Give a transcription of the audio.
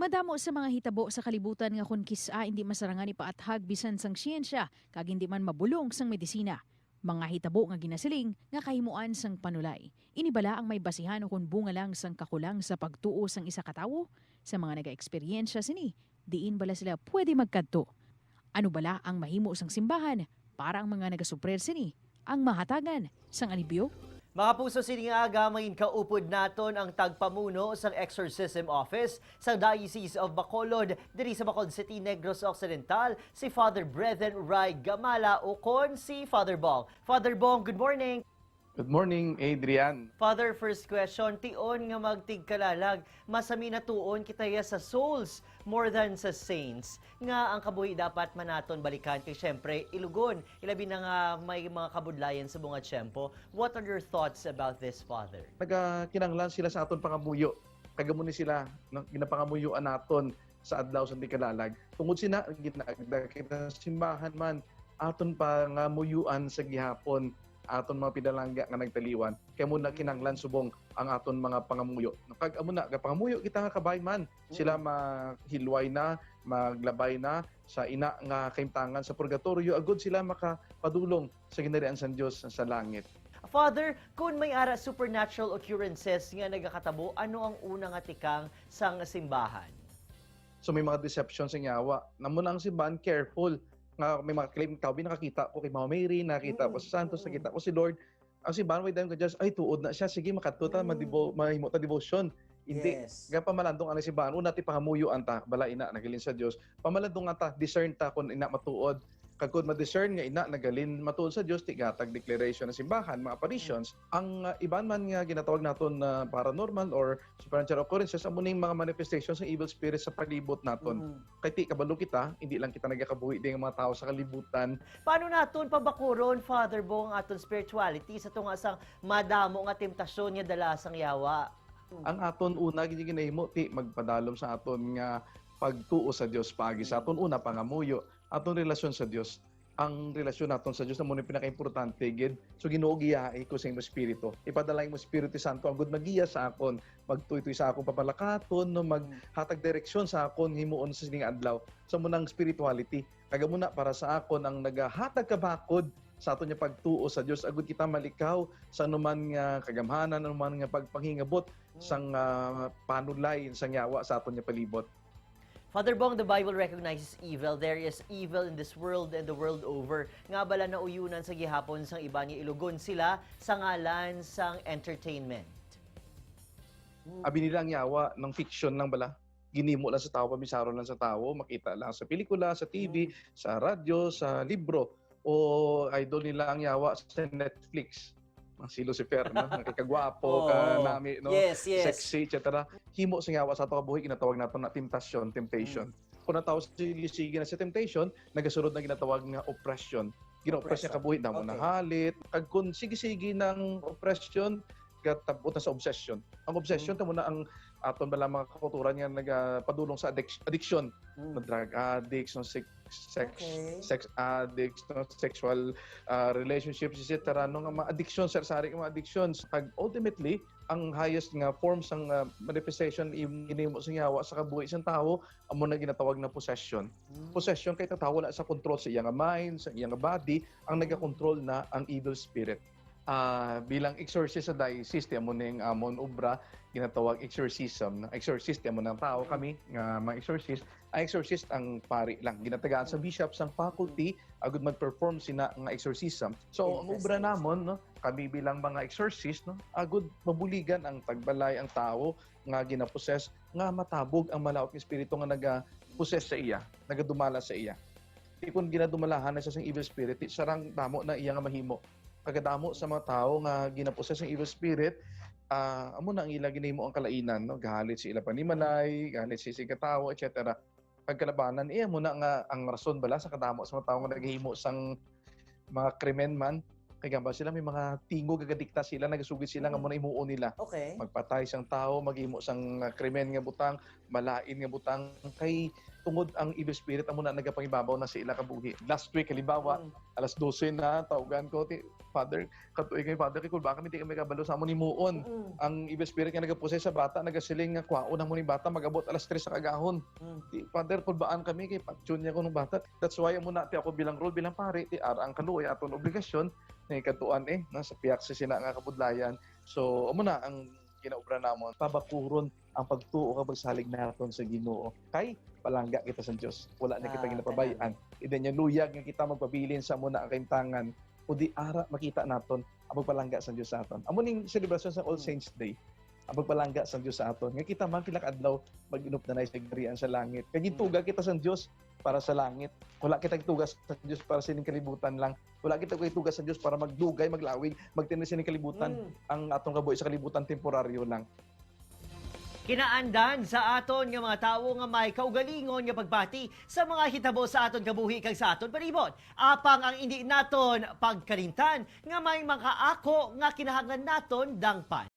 Madamo sa mga hitabo sa kalibutan nga kun kisa hindi masarangan ipaathag bisan sang siyensya kag hindi man mabulong sang medisina. Mga hitabo nga ginasiling nga kahimuan sang panulay. Inibala ang may basihan o kun bunga lang sang kakulang sa pagtuo sang isa ka tawo sa mga naga-eksperyensya sini. Diin bala sila pwede magkadto. Ano bala ang mahimo sang simbahan para ang mga nagasuprer sini ang mahatagan sang alibyo? Mga puso siningaga, may kaupod naton ang tagpamuno sa Exorcism Office sa Diocese of Bacolod, diri sa Bacolod City, Negros Occidental, si Father Brethren Ray Gamala o kon si Father Bong. Father Bong, good morning! Good morning, Adrian. Father, first question, tion nga magtigkalalag, masami na tuon kitaya sa souls more than sa saints. Nga ang kabuhi dapat manaton balikan kay syempre ilugon. Ilabi na nga may mga kabudlayan sa bunga tiyempo. What are your thoughts about this, Father? Nagkinanglan sila sa aton pangamuyo. Kagamo ni sila ginapangamuyuan naton sa adlaw sa Tikalalag. Tungod sina kita simbahan man aton pangamuyuan sa gihapon aton mga pinalangga nga nagtaliwan kay muna kinanglan subong ang aton mga pangamuyo. Kag amo na pangamuyo kita nga kabay man sila mahilway na, maglabay na sa ina nga kaimtangan sa purgatorio agud sila makapadulong sa ginarian sa Dios sa langit. Father, kung may ara supernatural occurrences nga nagakatabo, ano ang unang atikang sang simbahan? So may mga deception sa yawa. Namo na ang simbahan careful nga may mga claim tao nakakita ko kay Mama Mary, nakita ko sa Santos, nakita ko si Lord. Ang simbahan may dayon ka just ay tuod na siya, sige makadto ta mahimo ta devotion. Hindi ga pamalandong ang simbahan una ti pangamuyo anta bala ina nagalin sa Dios. Pamalandong anta discern ta kun ina matuod. Kag kun ma-discern nga ina nagalin matuod sa Dios ti gatag declaration ng simbahan mga apparitions. Ang iban man nga ginatawag naton na paranormal or supernatural occurrences amo ning mga manifestations ng evil spirits sa palibot naton. Kay ti kabalo kita, hindi lang kita nagakabuhi ding mga tao sa kalibutan. Paano naton pabakuron, Father Bong, aton spirituality sa tunga sang madamo nga temptasyon nga dala sang yawa? Ang aton una gid ginahimo ti magpadalom sa aton nga pagtuo sa Dios pagi sa aton una pangamuyo aton relasyon sa Dios. Ang relasyon naton sa Dios na mo ni pinakaimportante gid. So Ginoo giyahay ko sa imong espiritu. Ipadalay mo Espiritu Santo ang gud magiya sa akon, magtuytoy sa akong papalakaton no maghatag direksyon sa akon himuon sa sining adlaw. Sa munang spirituality kaga muna para sa akon ang nagahatag kabakod sa aton nga pagtuo sa Dios agud kita malikaw sa anuman nga kagamhanan anuman nga pagpanghingabot sang panulay sang yawa sa aton nga palibot. Father Bong, the Bible recognizes evil. There is evil in this world and the world over. Nga bala na uyunan sa gihapon sang iba nga ilugon sila sa ngalan sang entertainment. Abi nila ang yawa ng fiction lang bala. Ginimo lang sa tao, pabisaro lang sa tao, makita lang sa pelikula, sa TV, sa radyo, sa libro. O idol nila ang yawa sa Netflix. Si Lucifer, no? Nakikagwapo, kanami, no? Yes. Sexy, etc. Himo sa yawa sa ato kabuhi, ginatawag nato na temptation. Kung natawag sige na sa temptation, nagasunod na ginatawag nga oppression. Gina-oppress niya kabuhi na mo na halit. Kag kung sige-sige ng oppression, gatabot na sa obsession. Ang obsession tamo na ang aton bala mga kakulturan nga nagapadulong sa addiction. Drug addicts, no sex addicts, no sexual relationships, etc. No nga mga addiction, sari mga addictions. Pag ultimately, ang highest nga forms ng manifestation ginimo sa yawa sa kabuhi sa tao amo na ginatawag na possession. Possession kay tawo na sa control sa iyang mind, sa iyang body, ang naga-control na ang evil spirit. Bilang exorcist sa diocese amo ning amon obra ginatawag exorcism. Exorcist amo ng tao kami nga mga exorcist. Ang exorcist ang pari lang ginatagaan sa bishop sang faculty agud mag-perform sina nga exorcism. So ang obra namon no kami bilang mga exorcist no agud mabuligan ang tagbalay ang tao nga ginaposes nga matabog ang malaot nga espiritu nga naga-possess sa iya, nagadumala sa iya. Kung ginadumalahan na siya sang evil spirit, sarang damo na iya nga mahimo. Kagadamo sa mga tao nga ginaposes ng evil spirit, amo na ang ila ginahimo ang kalainan, no? Gahalit si ila panimalay, gahalit si katawo, etc. Pagkalabanan, mo na nga ang rason bala sa kadamo sa mga tao nga naghihimo sang mga krimen man, Kaya ba sila may mga tingog gagadikta sila nagasugid sila nga mo na imuon nila. Okay. Magpatay sang tao, maghimo sang krimen nga butang, malain nga butang kay tungod ang evil spirit amo na nagapangibabaw na sa ila ka buhi. Last week halimbawa, alas 12 na tawagan ko ti Father, katuig kay Father kay baka kami di kami kabalo sa amo ni muon. Ang evil spirit nga nagapose sa bata, nagasiling nga kwaon na mo ni bata magabot alas 3 sa kagahon. Ti Father kulbaan kami kay pagtune niya ko ng bata. That's why amo na ti ako bilang role bilang pare ti ara ang kaluoy aton obligasyon ni katuan nasa piyak sa sina nga kabudlayan. So amo na ang ginaobra namon, pabakuron ang pagtuo kapag salig naton sa Ginoo. Kay palangga kita sa Dios. Wala na kita ginapabayaan. Ida niya luyag nga kita magpabilin sa muna ang kaimtangan udi ara makita naton ang pagpalangga sa Dios sa aton. Amo ning selebrasyon sa All Saints Day. Ang pagpalangga sa Dios sa aton. Nga kita man pila ka adlaw mag-inup na sa garian sa langit. Kay gituga kita sa Dios para sa langit. Wala kita gitugas sa Dios para sa ining kalibutan lang. Wala kita gitugas sa Dios para magdugay, maglawig, magtinis sa ining kalibutan. Ang atong kabuhi sa kalibutan temporaryo lang. Kinaandan sa aton nga mga tawo nga may kaugalingon nga pagbati sa mga hitabo sa aton kabuhi kag sa aton palibot. Apang ang hindi naton pagkalimtan nga may mga ako nga kinahanglan naton dangpan.